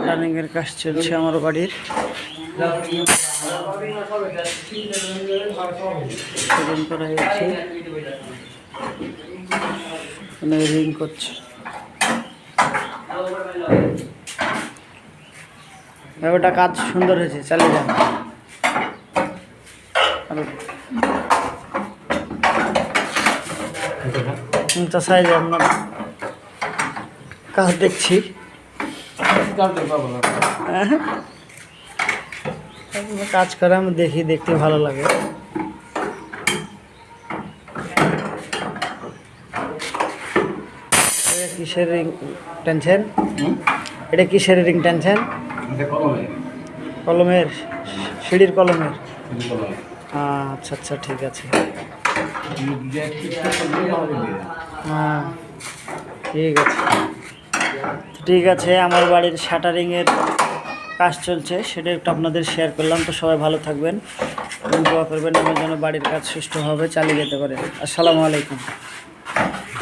রানিংয়ের কাজ চলছে আমার বাড়ির। করা হয়েছে, রিং করছে। ব্যাপারটা কাজ সুন্দর হয়েছে, চালিয়ে যান। সাইজে আপনার কাজ দেখছি, কাজ করে আমি দেখি, দেখতে ভালো লাগে। কিসের রিং টানছেন? এটা কিসের রিং টানছেন? কলমের, সিঁড়ির কলমের। আচ্ছা আচ্ছা, ঠিক আছে। হ্যাঁ ঠিক আছে, ঠিক আছে। আমার বাড়ির শাটারিংয়ের কাজ চলছে, সেটা একটু আপনাদের শেয়ার করলাম। তো সবাই ভালো থাকবেন, দোয়া করবেন আমি যেন বাড়ির কাজ সুষ্ঠুভাবে চালিয়ে যেতে পারে। আসসালামু আলাইকুম।